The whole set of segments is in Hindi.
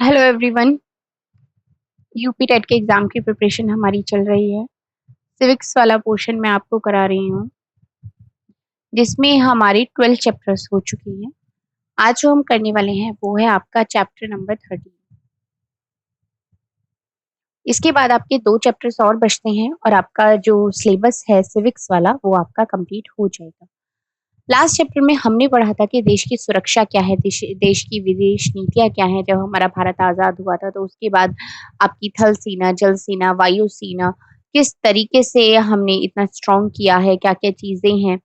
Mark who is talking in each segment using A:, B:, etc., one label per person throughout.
A: Hello everyone. यूपी टेट के एग्जाम की प्रिपरेशन हमारी चल रही है। सिविक्स वाला पोर्शन मैं आपको करा रही हूँ, जिसमें हमारी 12 चैप्टर्स हो चुकी हैं। आज जो हम करने वाले हैं वो है आपका चैप्टर नंबर 13। इसके बाद आपके 2 चैप्टर्स और बचते हैं और आपका जो सिलेबस है सिविक्स वाला वो आपका कंप्लीट हो जाएगा। लास्ट चैप्टर में हमने पढ़ा था कि देश की सुरक्षा क्या है, देश की विदेश नीतियाँ क्या हैं। जब हमारा भारत आज़ाद हुआ था तो उसके बाद आपकी थल सेना, जल सेना, वायु सेना किस तरीके से हमने इतना स्ट्रॉन्ग किया है, क्या-क्या चीज़ें हैं।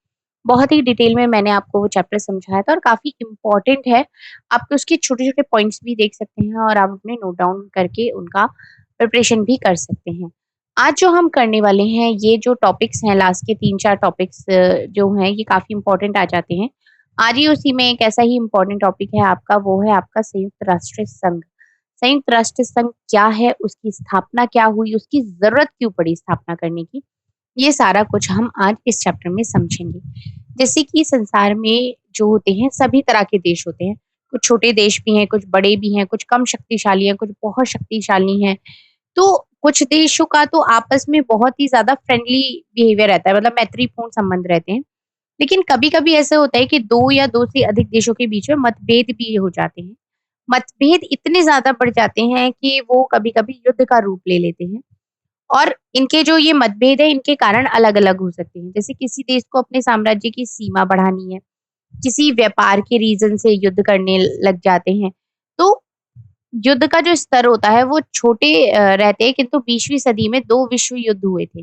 A: बहुत ही डिटेल में मैंने आपको वो चैप्टर समझाया था और काफ़ी इम्पोर्टेंट है। आप उसके छोटे-छोटे पॉइंट्स भी देख सकते हैं और आप अपने नोट डाउन करके उनका प्रिपरेशन भी कर सकते हैं। आज जो हम करने वाले हैं, ये जो टॉपिक्स हैं लास्ट के 3-4 टॉपिक्स जो हैं ये काफ़ी इम्पोर्टेंट आ जाते हैं। आज ही उसी में एक ऐसा ही इम्पोर्टेंट टॉपिक है आपका, वो है आपका संयुक्त राष्ट्र संघ। संयुक्त राष्ट्र संघ क्या है, उसकी स्थापना क्या हुई, उसकी ज़रूरत क्यों पड़ी स्थापना करने की, ये सारा कुछ हम आज इस चैप्टर में समझेंगे। जैसे कि संसार में जो होते हैं सभी तरह के देश होते हैं। कुछ छोटे देश भी हैं, कुछ बड़े भी हैं, कुछ कम शक्तिशाली हैं, कुछ बहुत शक्तिशाली हैं। तो कुछ देशों का तो आपस में बहुत ही ज़्यादा फ्रेंडली बिहेवियर रहता है, मतलब मैत्रीपूर्ण संबंध रहते हैं। लेकिन कभी-कभी ऐसा होता है कि 2 या 2 से अधिक देशों के बीच में मतभेद भी हो जाते हैं। मतभेद इतने ज़्यादा बढ़ जाते हैं कि वो कभी-कभी युद्ध का रूप ले लेते हैं और इनके जो ये मतभेद है, इनके कारण अलग-अलग हो सकते हैं। जैसे किसी देश को अपने साम्राज्य की सीमा बढ़ानी है, किसी व्यापार के रीज़न से युद्ध करने लग जाते हैं। तो युद्ध का जो स्तर होता है वो छोटे रहते हैं, किंतु 20वीं सदी में 2 विश्व युद्ध हुए थे।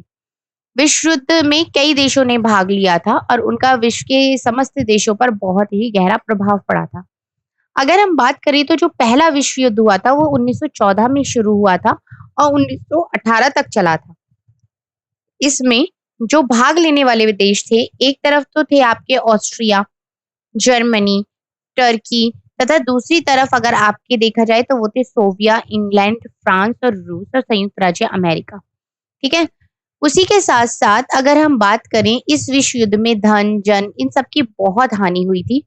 A: विश्व युद्ध में कई देशों ने भाग लिया था और उनका विश्व के समस्त देशों पर बहुत ही गहरा प्रभाव पड़ा था। अगर हम बात करें तो जो पहला विश्व युद्ध हुआ था वो 1914 में शुरू हुआ था और 1918 तक चला था। इसमें जो भाग लेने वाले देश थे, एक तरफ तो थे आपके ऑस्ट्रिया, जर्मनी, टर्की तथा दूसरी तरफ अगर आपके देखा जाए तो वो थे सोविया, इंग्लैंड, फ्रांस और रूस और संयुक्त राज्य अमेरिका। ठीक है? उसी के साथ-साथ अगर हम बात करें इस विश्व युद्ध में धन, जन इन सब की बहुत हानि हुई थी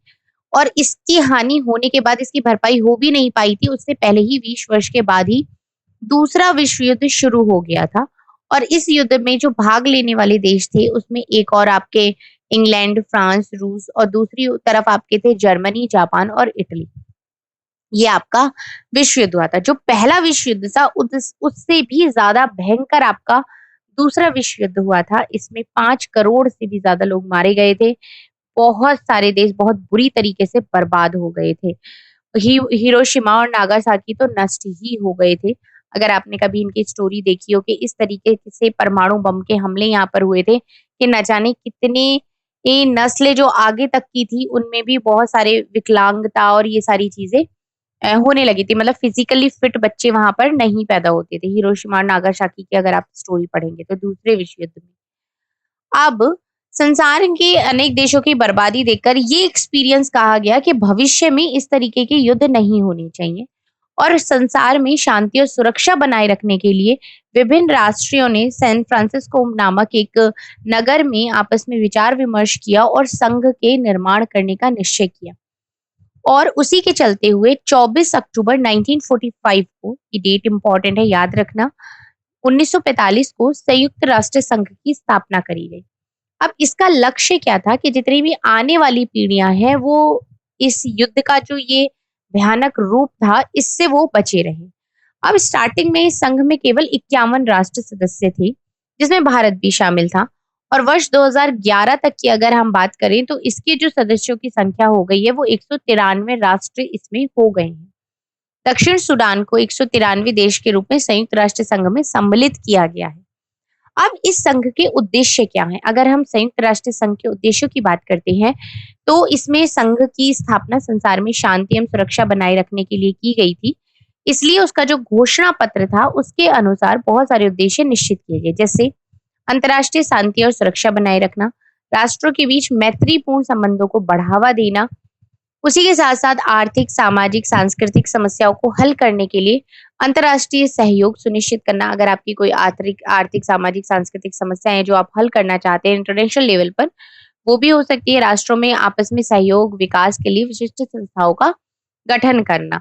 A: और इसकी हानि होने के बाद इसकी भरपाई हो भी नहीं पाई थी। उससे पहले ही 20 वर्ष के बाद ही दूसरा विश्व युद्ध शुरू हो गया था और इस युद्ध में जो भाग लेने वाले देश थे उसमें एक और आपके इंग्लैंड, फ्रांस, रूस और दूसरी तरफ आपके थे जर्मनी, जापान और इटली। ये आपका विश्व युद्ध हुआ था। जो पहला विश्व युद्ध था उससे भी ज़्यादा भयंकर आपका दूसरा विश्व युद्ध हुआ था। इसमें 5 करोड़ से भी ज़्यादा लोग मारे गए थे। बहुत सारे देश बहुत बुरी तरीके से बर्बाद हो गए थे। हिरोशिमा और नागासाकी तो नष्ट ही हो गए थे। अगर आपने कभी इनकी स्टोरी देखी हो कि इस तरीके से परमाणु बम के हमले यहाँ पर हुए थे कि न जाने कितने ये नस्लें जो आगे तक की थी उनमें भी बहुत सारे विकलांगता और ये सारी चीजें होने लगी थी। मतलब फिजिकली फिट बच्चे वहां पर नहीं पैदा होते थे। हिरोशिमा और नागासाकी की अगर आप स्टोरी पढ़ेंगे तो दूसरे विश्व युद्ध में। अब संसार के अनेक देशों की बर्बादी देखकर ये एक्सपीरियंस कहा गया कि भविष्य में इस तरीके के युद्ध नहीं होने चाहिए और संसार में शांति और सुरक्षा बनाए रखने के लिए विभिन्न राष्ट्रों ने सैन फ्रांसिस्को नामक एक नगर में आपस में विचार विमर्श किया और संघ के निर्माण करने का निश्चय किया। और उसी के चलते हुए 24 अक्टूबर 1945 को, ये डेट इंपॉर्टेंट है याद रखना, 1945 को संयुक्त राष्ट्र संघ की स्थापना करी गई। अब इसका लक्ष्य क्या था कि जितनी भी आने वाली पीढ़ियां हैं वो इस युद्ध का जो ये भयानक रूप था इससे वो बचे रहे। अब स्टार्टिंग में इस संघ में केवल 51 राष्ट्र सदस्य थे, जिसमें भारत भी शामिल था और वर्ष 2011 तक की अगर हम बात करें तो इसके जो सदस्यों की संख्या हो गई है वो 193 राष्ट्र इसमें हो गए हैं। दक्षिण सूडान को 193 देश के रूप में संयुक्त राष्ट्र संघ में सम्मिलित किया गया है। अब इस संघ के उद्देश्य क्या हैं? अगर हम संयुक्त राष्ट्र संघ के उद्देश्यों की बात करते हैं, तो इसमें संघ की स्थापना संसार में शांति एवं सुरक्षा बनाए रखने के लिए की गई थी। इसलिए उसका जो घोषणा पत्र था, उसके अनुसार बहुत सारे उद्देश्य निश्चित किए गए, जैसे अंतर्राष्ट्रीय शांति और सुरक्षा बनाए रखना, राष्ट्रों के बीच मैत्रीपूर्ण संबंधों को बढ़ावा देना, उसी के साथ-साथ आर्थिक, सामाजिक, सांस्कृतिक समस्याओं को हल करने के लिए अंतर्राष्ट्रीय सहयोग सुनिश्चित करना। अगर आपकी कोई आर्थिक, सामाजिक, सांस्कृतिक समस्या है जो आप हल करना चाहते हैं इंटरनेशनल लेवल पर, वो भी हो सकती है। राष्ट्रों में आपस में सहयोग, विकास के लिए विशिष्ट संस्थाओं का गठन करना।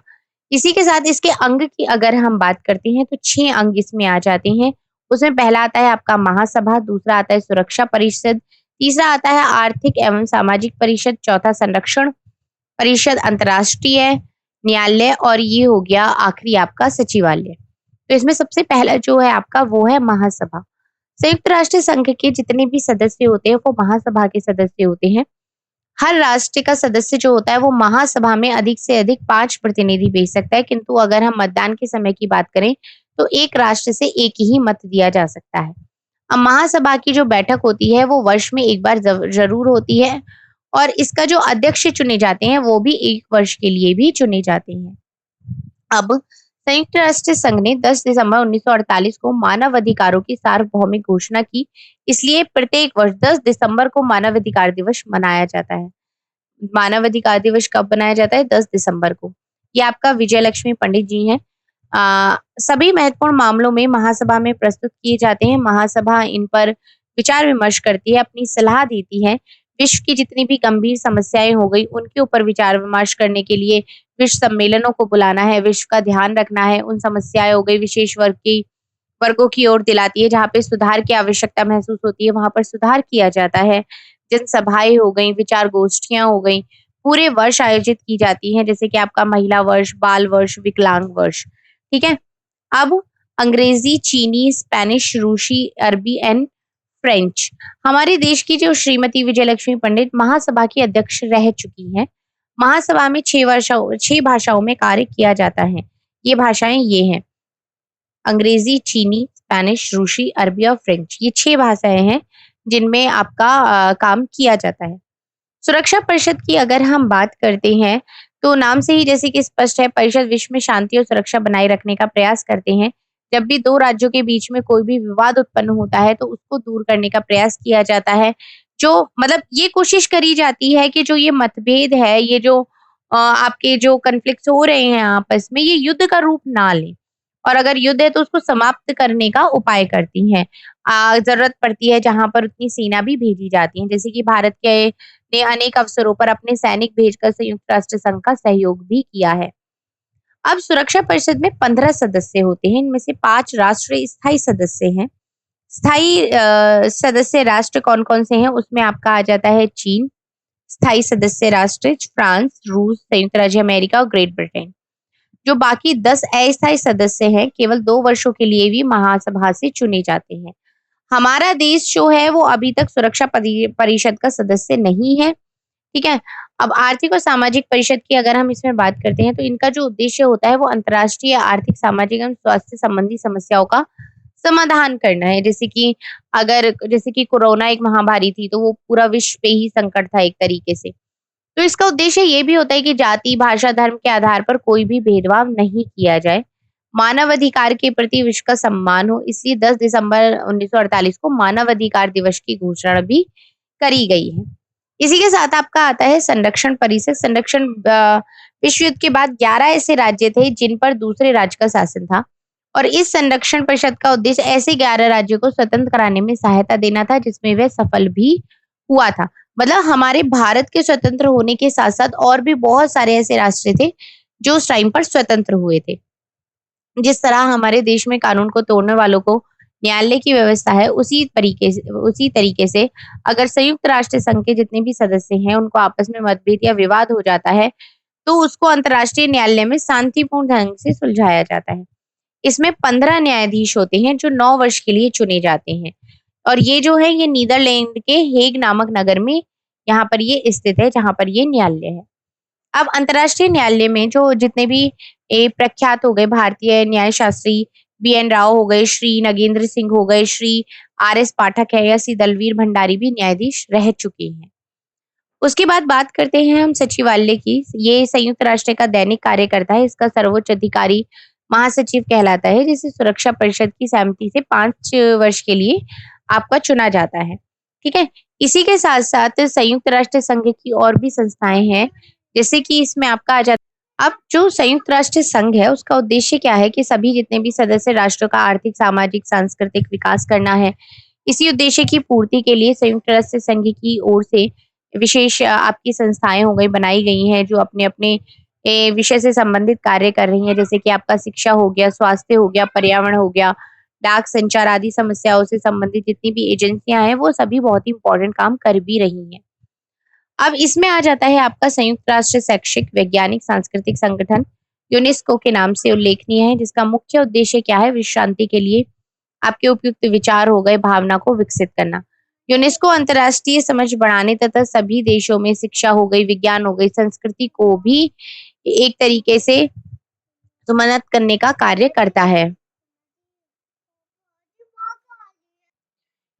A: इसी के साथ इसके अंग की अगर हम बात करते हैं तो 6 अंग इसमें आ जाते हैं। उसमें पहला आता है आपका महासभा, दूसरा आता है सुरक्षा परिषद, तीसरा आता है आर्थिक एवं सामाजिक परिषद, चौथा संरक्षण परिषद, अंतर्राष्ट्रीय न्यायालय और ये हो गया आखिरी आपका सचिवालय। तो इसमें सबसे पहला जो है आपका वो है महासभा। संयुक्त राष्ट्र संघ के जितने भी सदस्य होते हैं वो महासभा के सदस्य होते हैं। हर राष्ट्र का सदस्य जो होता है वो महासभा में अधिक से अधिक 5 प्रतिनिधि भेज सकता है, किंतु अगर हम मतदान के समय की बात करें तो एक राष्ट्र से एक ही मत दिया जा सकता है। अब महासभा की जो बैठक होती है वो वर्ष में एक बार जरूर होती है और इसका जो अध्यक्ष चुने जाते हैं वो भी 1 वर्ष के लिए भी चुने जाते हैं। अब संयुक्त राष्ट्र संघ ने 10 दिसंबर 1948 को मानव अधिकारों की सार्वभौमिक घोषणा की, इसलिए प्रत्येक वर्ष 10 दिसंबर को मानव अधिकार दिवस मनाया जाता है। मानव अधिकार दिवस कब मनाया जाता है? 10 दिसंबर को। ये आपका विजय लक्ष्मी पंडित जी हैं। सभी महत्वपूर्ण मामलों में महासभा में प्रस्तुत किए जाते हैं। महासभा इन पर विचार विमर्श करती है, अपनी सलाह देती है। विश्व की जितनी भी गंभीर समस्याएं हो गई उनके ऊपर विचार विमर्श करने के लिए विश्व सम्मेलनों को बुलाना है, विश्व का ध्यान रखना है। उन समस्याएं हो गई विशेष वर्गों की ओर दिलाती है, जहाँ पे सुधार की आवश्यकता महसूस होती है वहां पर सुधार किया जाता है। जनसभाएं हो गई, विचार गोष्ठियां हो गई, पूरे वर्ष आयोजित की जाती हैं, जैसे कि आपका महिला वर्ष, बाल वर्ष, विकलांग वर्ष। ठीक है। अब अंग्रेजी, चीनी, स्पेनिश, रूसी, अरबी एंड फ्रेंच। हमारे देश की जो श्रीमती विजयलक्ष्मी पंडित महासभा की अध्यक्ष रह चुकी हैं। महासभा में 6 भाषाओं में कार्य किया जाता है। ये भाषाएं ये हैं अंग्रेजी, चीनी, स्पेनिश, रूसी, अरबी और फ्रेंच। ये 6 भाषाएं हैं जिनमें आपका काम किया जाता है। सुरक्षा परिषद की अगर हम बात करते हैं तो नाम से ही जैसे कि स्पष्ट है, परिषद विश्व में शांति और सुरक्षा बनाए रखने का प्रयास करते हैं। जब भी 2 राज्यों के बीच में कोई भी विवाद उत्पन्न होता है तो उसको दूर करने का प्रयास किया जाता है। जो मतलब ये कोशिश करी जाती है कि जो ये मतभेद है, ये जो आपके जो कॉन्फ्लिक्ट्स हो रहे हैं आपस में, ये युद्ध का रूप ना लें और अगर युद्ध है तो उसको समाप्त करने का उपाय करती हैं। जरूरत पड़ती है जहां पर उतनी सेना भी भेजी जाती है, जैसे कि भारत के ने अनेक अवसरों पर अपने सैनिक भेजकर संयुक्त राष्ट्र संघ का सहयोग भी किया है। अब सुरक्षा परिषद में 15 सदस्य होते हैं, इनमें से 5 राष्ट्र स्थायी सदस्य हैं। स्थायी सदस्य राष्ट्र कौन कौन से हैं उसमें आपका आ जाता है चीन, स्थायी सदस्य राष्ट्र फ्रांस, रूस, संयुक्त राज्य अमेरिका और ग्रेट ब्रिटेन। जो बाकी 10 अस्थायी सदस्य हैं केवल 2 वर्षों के लिए भी महासभा से चुने जाते हैं। हमारा देश जो है वो अभी तक सुरक्षा परिषद का सदस्य नहीं है। ठीक है। अब आर्थिक और सामाजिक परिषद की अगर हम इसमें बात करते हैं तो इनका जो उद्देश्य होता है वो अंतर्राष्ट्रीय आर्थिक, सामाजिक एवं स्वास्थ्य संबंधी समस्याओं का समाधान करना है। जैसे कि कोरोना एक महामारी थी तो वो पूरा विश्व पे ही संकट था एक तरीके से। तो इसका उद्देश्य ये भी होता है कि जाति, भाषा, धर्म के आधार पर कोई भी भेदभाव नहीं किया जाए। मानव अधिकार के प्रति विश्व का सम्मान हो, इसलिए 10 दिसंबर 1948 को मानव अधिकार दिवस की घोषणा भी करी गई है। इसी के साथ आपका आता है संरक्षण परिषद। विश्व युद्ध के बाद 11 ऐसे राज्य थे जिन पर दूसरे राज्य का शासन था और इस संरक्षण परिषद का उद्देश्य ऐसे 11 राज्यों को स्वतंत्र कराने में सहायता देना था, जिसमें वह सफल भी हुआ था। मतलब हमारे भारत के स्वतंत्र होने के साथ साथ और भी बहुत सारे ऐसे राष्ट्र थे जो उस टाइम पर स्वतंत्र हुए थे। जिस तरह हमारे देश में कानून को तोड़ने वालों को न्यायालय की व्यवस्था है, उसी तरीके से अगर संयुक्त राष्ट्र संघ के जितने भी सदस्य हैं उनको आपस में मतभेद या विवाद हो जाता है तो उसको अंतर्राष्ट्रीय न्यायालय में शांतिपूर्ण ढंग से सुलझाया जाता है। इसमें 15 न्यायाधीश होते हैं जो 9 वर्ष के लिए चुने जाते हैं और ये जो है ये नीदरलैंड के हेग नामक नगर में यहाँ पर ये स्थित है जहाँ पर ये न्यायालय है। अब अंतर्राष्ट्रीय न्यायालय में जो जितने भी प्रख्यात हो गए भारतीय न्याय शास्त्री बी.एन. राव हो गए, श्री नगेंद्र सिंह हो गए, श्री आर.एस. पाठक है या श्री दलवीर भंडारी भी न्यायाधीश रह चुके हैं। उसके बाद बात करते हैं हम सचिवालय की। ये संयुक्त राष्ट्र का दैनिक कार्य करता है। इसका सर्वोच्च अधिकारी महासचिव कहलाता है, जिसे सुरक्षा परिषद की सहमति से 5 वर्ष के लिए आपका चुना जाता है। ठीक है। इसी के साथ साथ संयुक्त राष्ट्र संघ की और भी संस्थाएं हैं, जैसे कि इसमें आपका आ जाता है। अब जो संयुक्त राष्ट्र संघ है उसका उद्देश्य क्या है कि सभी जितने भी सदस्य राष्ट्रों का आर्थिक, सामाजिक, सांस्कृतिक विकास करना है। इसी उद्देश्य की पूर्ति के लिए संयुक्त राष्ट्र संघ की ओर से विशेष आपकी संस्थाएं हो गई बनाई गई हैं जो अपने अपने विषय से संबंधित कार्य कर रही हैं, जैसे कि आपका शिक्षा हो गया, स्वास्थ्य हो गया, पर्यावरण हो गया, डाक संचार आदि समस्याओं से संबंधित जितनी भी एजेंसियां हैं, वो सभी बहुत ही इंपॉर्टेंट काम कर भी रही हैं। अब इसमें आ जाता है आपका संयुक्त राष्ट्र शैक्षिक, वैज्ञानिक, सांस्कृतिक संगठन यूनेस्को के नाम से उल्लेखनीय है, जिसका मुख्य उद्देश्य क्या है? विश्व शांति के लिए आपके उपयुक्त विचार हो गए, भावना को विकसित करना। यूनेस्को अंतर्राष्ट्रीय समझ बढ़ाने तथा सभी देशों में शिक्षा हो गई, विज्ञान हो गई, संस्कृति को भी एक तरीके से सुमनत करने का कार्य करता है।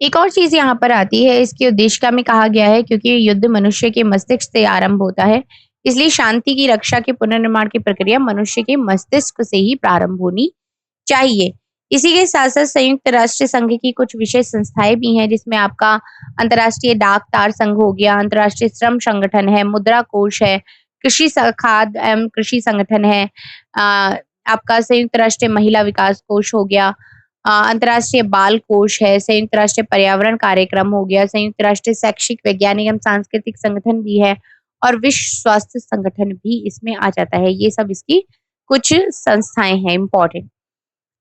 A: एक और चीज यहाँ पर आती है, इसके उद्देशिका में कहा गया है, क्योंकि युद्ध मनुष्य के मस्तिष्क से आरंभ होता है, इसलिए शांति की रक्षा के पुनर्निर्माण की प्रक्रिया मनुष्य के मस्तिष्क से ही प्रारंभ होनी चाहिए। इसी के साथ साथ संयुक्त राष्ट्र संघ की कुछ विशेष संस्थाएं भी हैं, जिसमें आपका अंतर्राष्ट्रीय डाक तार संघ हो गया, अंतर्राष्ट्रीय श्रम संगठन है, मुद्रा कोष है, खाद्य एवं कृषि संगठन है, आपका संयुक्त राष्ट्र महिला विकास कोष हो गया, अंतर्राष्ट्रीय बाल कोष है, संयुक्त राष्ट्र पर्यावरण कार्यक्रम हो गया, संयुक्त राष्ट्र शैक्षिक, वैज्ञानिक एवं सांस्कृतिक संगठन भी है, और विश्व स्वास्थ्य संगठन भी इसमें आ जाता है। ये सब इसकी कुछ संस्थाएं हैं इंपॉर्टेंट।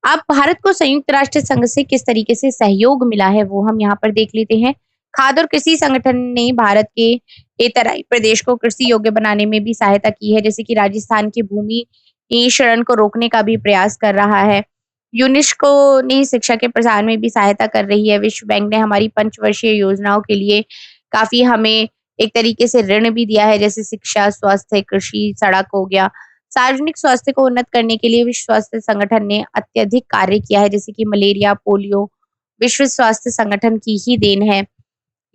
A: अब भारत को संयुक्त राष्ट्र संघ से किस तरीके से सहयोग मिला है, वो हम यहाँ पर देख लेते हैं। खाद्य और कृषि संगठन ने भारत के तराई प्रदेश को कृषि योग्य बनाने में भी सहायता की है, जैसे कि राजस्थान की भूमि क्षरण को रोकने का भी प्रयास कर रहा है। यूनेस्को ने शिक्षा के प्रसार में भी सहायता कर रही है। विश्व बैंक ने हमारी पंचवर्षीय योजनाओं के लिए काफी हमें एक तरीके से ऋण भी दिया है, जैसे शिक्षा, स्वास्थ्य, कृषि, सड़क हो गया। सार्वजनिक स्वास्थ्य को उन्नत करने के लिए विश्व स्वास्थ्य संगठन ने अत्यधिक कार्य किया है, जैसे कि मलेरिया, पोलियो विश्व स्वास्थ्य संगठन की ही देन है।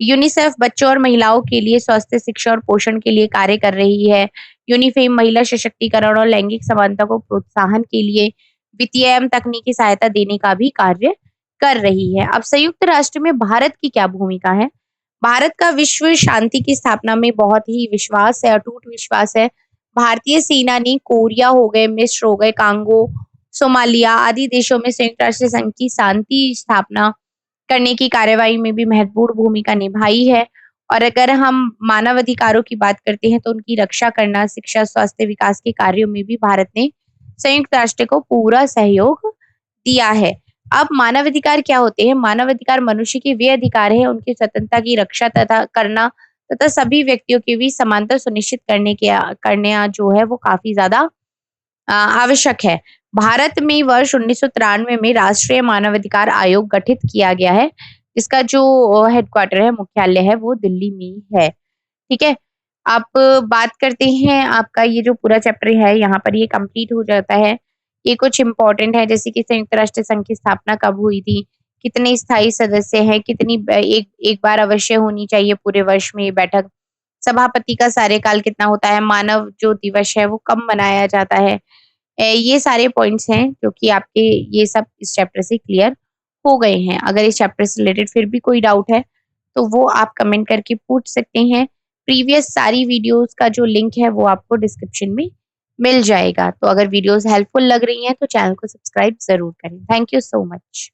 A: यूनिसेफ बच्चों और महिलाओं के लिए स्वास्थ्य, शिक्षा और पोषण के लिए कार्य कर रही है। यूनिफेम महिला सशक्तिकरण और लैंगिक समानता को प्रोत्साहन के लिए वित्तीय एवं तकनीकी सहायता देने का भी कार्य कर रही है। अब संयुक्त राष्ट्र में भारत की क्या भूमिका है? भारत का विश्व शांति की स्थापना में बहुत ही विश्वास है, अटूट विश्वास है। भारतीय सेना ने कोरिया हो गए, मिस्र हो गए, कांगो, सोमालिया आदि देशों में संयुक्त राष्ट्र संघ की शांति स्थापना करने की कार्यवाही में भी महत्वपूर्ण भूमिका निभाई है। और अगर हम मानव अधिकारों की बात करते हैं, तो उनकी रक्षा करना, शिक्षा, स्वास्थ्य, विकास के कार्यों में भी भारत ने संयुक्त राष्ट्र को पूरा सहयोग दिया है। अब मानवाधिकार क्या होते हैं? मानवाधिकार मनुष्य के वे अधिकार है, उनकी स्वतंत्रता की रक्षा तथा करना तथा सभी व्यक्तियों की भी समानता सुनिश्चित करने जो है वो काफी ज्यादा आवश्यक है। भारत में वर्ष 1993 में राष्ट्रीय मानवाधिकार आयोग गठित किया गया है, जिसका जो हेडक्वार्टर है, मुख्यालय है, वो दिल्ली में है। ठीक है। आप बात करते हैं, आपका ये जो पूरा चैप्टर है यहाँ पर ये कंप्लीट हो जाता है। ये कुछ इंपॉर्टेंट है, जैसे कि संयुक्त राष्ट्र संघ की स्थापना कब हुई थी, कितने स्थायी सदस्य हैं, एक बार अवश्य होनी चाहिए पूरे वर्ष में ये बैठक, सभापति का कार्यकाल कितना होता है, मानव जो दिवस है वो कब मनाया जाता है। ये सारे पॉइंट्स हैं जो कि आपके ये सब इस चैप्टर से क्लियर हो गए हैं। अगर इस चैप्टर से रिलेटेड फिर भी कोई डाउट है, तो वो आप कमेंट करके पूछ सकते हैं। प्रीवियस सारी वीडियोस का जो लिंक है वो आपको डिस्क्रिप्शन में मिल जाएगा। तो अगर वीडियोस हेल्पफुल लग रही हैं तो चैनल को सब्सक्राइब ज़रूर करें। Thank you so much.